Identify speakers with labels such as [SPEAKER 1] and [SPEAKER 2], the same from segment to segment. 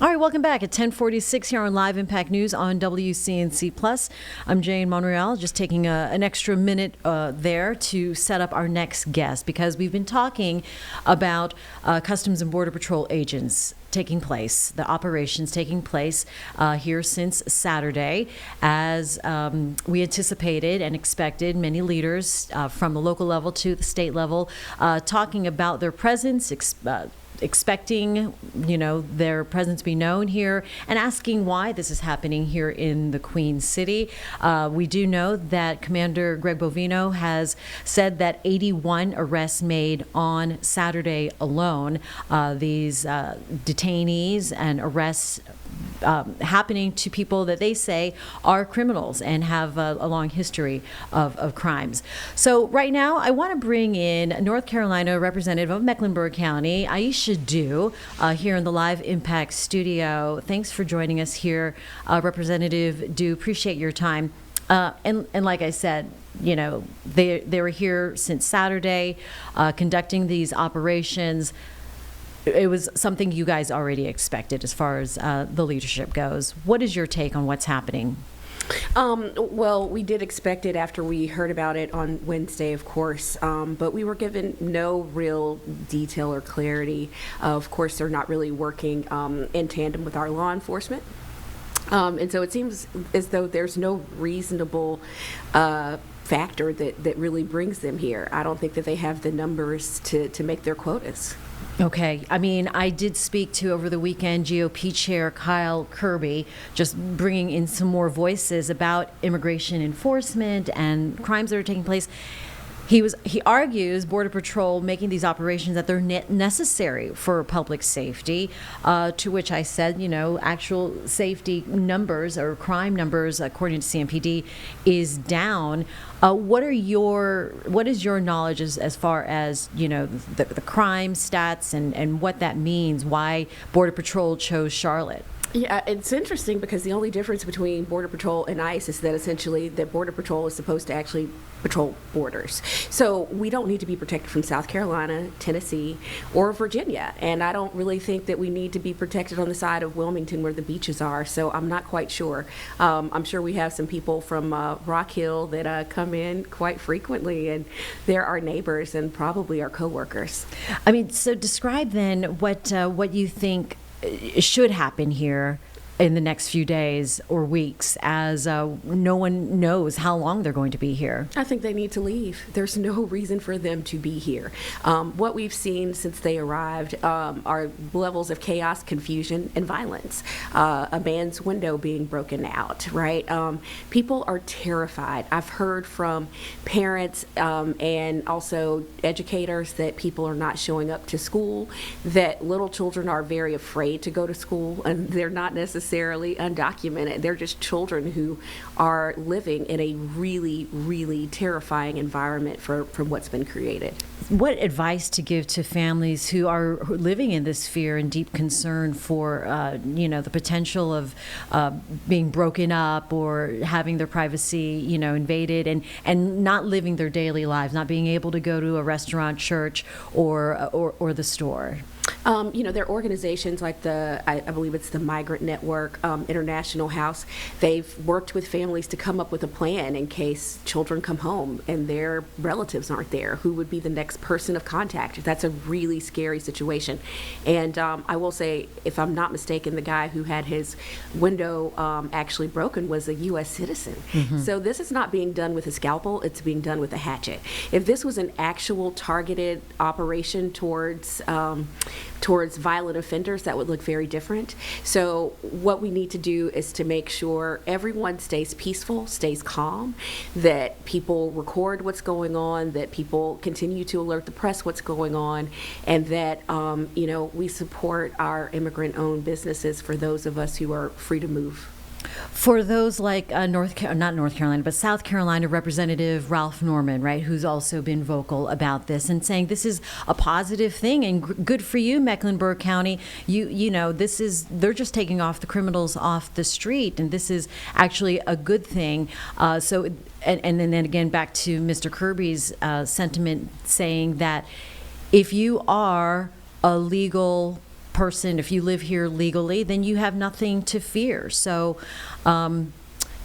[SPEAKER 1] All right, welcome back at 10:46 here on Live Impact News on WCNC Plus. I'm Jane Monreal, just taking an extra minute there to set up our next guest because we've been talking about Customs and Border Patrol agents taking place, the operations taking place here since Saturday, as we anticipated and expected. Many leaders from the local level to the state level talking about their presence, expecting, their presence be known here and asking why this is happening here in the Queen City. We do know that Commander Greg Bovino has said that 81 arrests made on Saturday alone. These detainees and arrests happening to people that they say are criminals and have a long history of crimes. So right now, I want to bring in North Carolina Representative of Mecklenburg County, Aisha Dew, here in the Live Impact studio. Thanks for joining us here, Representative Dew. Appreciate your time. And like I said, they were here since Saturday, conducting these operations. It was something you guys already expected as far as the leadership goes. What is your take on what's happening?
[SPEAKER 2] Well, we did expect it after we heard about it on Wednesday, of course, but we were given no real detail or clarity. Of course, they're not really working in tandem with our law enforcement. And so it seems as though there's no reasonable factor that really brings them here. I don't think that they have the numbers to make their quotas.
[SPEAKER 1] Okay. I mean, I did speak to, over the weekend, GOP Chair Kyle Kirby, just bringing in some more voices about immigration enforcement and crimes that are taking place. He argues Border Patrol making these operations that they're necessary for public safety, to which I said, actual safety numbers or crime numbers, according to CMPD, is down. What is your knowledge as far as, the crime stats and what that means, why Border Patrol chose Charlotte?
[SPEAKER 2] Yeah, it's interesting because the only difference between Border Patrol and ICE is that essentially that Border Patrol is supposed to actually patrol borders. So we don't need to be protected from South Carolina, Tennessee, or Virginia. And I don't really think that we need to be protected on the side of Wilmington where the beaches are. So I'm not quite sure. I'm sure we have some people from Rock Hill that come in quite frequently, and they're our neighbors and probably our coworkers.
[SPEAKER 1] I mean, so describe then what you think should happen here in the next few days or weeks, as no one knows how long they're going to be here.
[SPEAKER 2] I think they need to leave. There's no reason for them to be here. What we've seen since they arrived are levels of chaos, confusion, and violence. A man's window being broken out, right? People are terrified. I've heard from parents and also educators that people are not showing up to school, that little children are very afraid to go to school, and they're not necessarily undocumented. They're just children who are living in a really, really terrifying environment from what's been created.
[SPEAKER 1] What advice to give to families who are living in this fear and deep concern for, the potential of being broken up or having their privacy, invaded and not living their daily lives, not being able to go to a restaurant, church, or the store?
[SPEAKER 2] There are organizations like I believe it's the Migrant Network, International House. They've worked with families to come up with a plan in case children come home and their relatives aren't there. Who would be the next person of contact? That's a really scary situation. And I will say, if I'm not mistaken, the guy who had his window actually broken was a U.S. citizen. Mm-hmm. So this is not being done with a scalpel, it's being done with a hatchet. If this was an actual targeted operation towards violent offenders, that would look very different. So what we need to do is to make sure everyone stays peaceful, stays calm, that people record what's going on, that people continue to alert the press what's going on, and that we support our immigrant-owned businesses for those of us who are free to move.
[SPEAKER 1] For those like not North Carolina, but South Carolina Representative Ralph Norman, right, who's also been vocal about this and saying this is a positive thing and good for you, Mecklenburg County. They're just taking off the criminals off the street, and this is actually a good thing. And then again, back to Mr. Kirby's sentiment saying that if you are a legal person, if you live here legally, then you have nothing to fear. So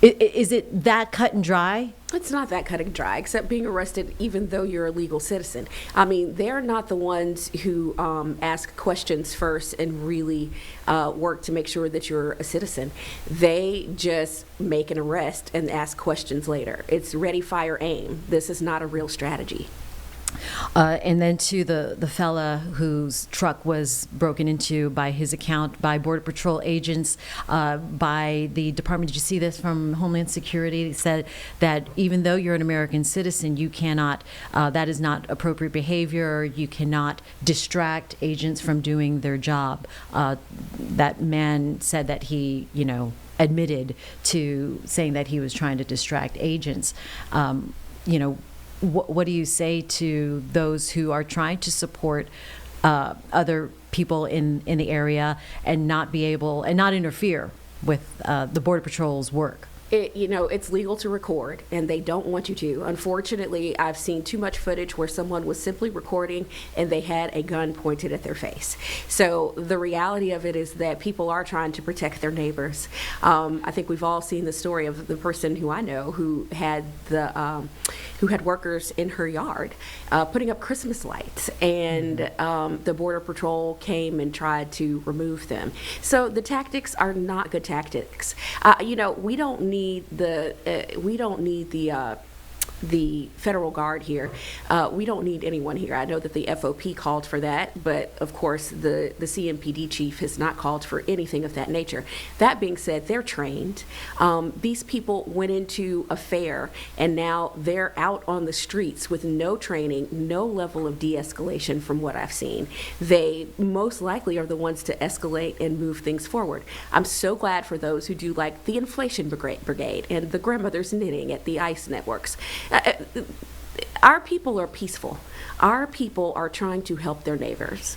[SPEAKER 1] is it that cut and dry?
[SPEAKER 2] It's not that cut and dry, except being arrested even though you're a legal citizen. I mean, they're not the ones who ask questions first and really work to make sure that you're a citizen. They just make an arrest and ask questions later. It's ready, fire, aim. This is not a real strategy.
[SPEAKER 1] And then to the fella whose truck was broken into, by his account, by Border Patrol agents, by the Department. Did you see this from Homeland Security? It said that even though you're an American citizen, you cannot, that is not appropriate behavior. You cannot distract agents from doing their job. That man said that he, admitted to saying that he was trying to distract agents. What do you say to those who are trying to support other people in the area and not interfere with the Border Patrol's work?
[SPEAKER 2] It's legal to record, and they don't want you to. Unfortunately, I've seen too much footage where someone was simply recording and they had a gun pointed at their face. So the reality of it is that people are trying to protect their neighbors. I think we've all seen the story of the person who I know who had workers in her yard putting up Christmas lights, and the Border Patrol came and tried to remove them. So the tactics are not good tactics. We don't need the federal guard here. We don't need anyone here. I know that the FOP called for that, but of course the CMPD chief has not called for anything of that nature. That being said, they're trained. These people went into a fair, and now they're out on the streets with no training, no level of de-escalation from what I've seen. They most likely are the ones to escalate and move things forward. I'm so glad for those who do like the inflation brigade and the grandmother's knitting at the ICE networks. Our people are peaceful. Our people are trying to help their neighbors.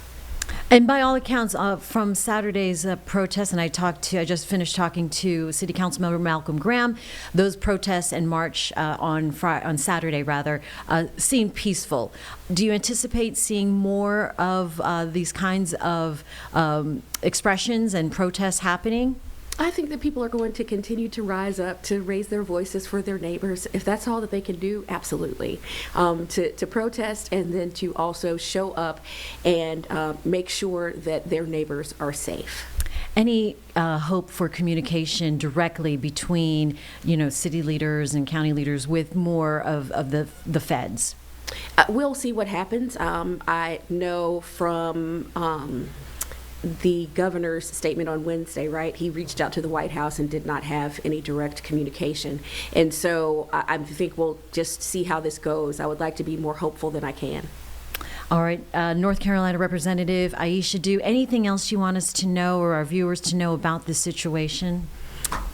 [SPEAKER 1] And by all accounts, from Saturday's protests, and I just finished talking to City Council member Malcolm Graham, those protests and march on Saturday seemed peaceful. Do you anticipate seeing more of these kinds of expressions and protests happening?
[SPEAKER 2] I think that people are going to continue to rise up to raise their voices for their neighbors. If that's all that they can do, absolutely. To protest and then to also show up and make sure that their neighbors are safe.
[SPEAKER 1] Any hope for communication directly between, city leaders and county leaders with more of the feds?
[SPEAKER 2] We'll see what happens. I know from the governor's statement on Wednesday, right? He reached out to the White House and did not have any direct communication. And so I think we'll just see how this goes. I would like to be more hopeful than I can.
[SPEAKER 1] All right. North Carolina Representative Aisha Dew, anything else you want us to know or our viewers to know about this situation?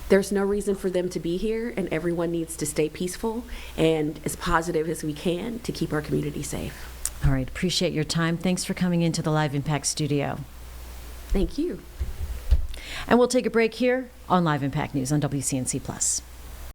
[SPEAKER 2] There's no reason for them to be here, and everyone needs to stay peaceful and as positive as we can to keep our community safe.
[SPEAKER 1] All right. Appreciate your time. Thanks for coming into the Live Impact studio.
[SPEAKER 2] Thank you.
[SPEAKER 1] And we'll take a break here on Live Impact News on WCNC+.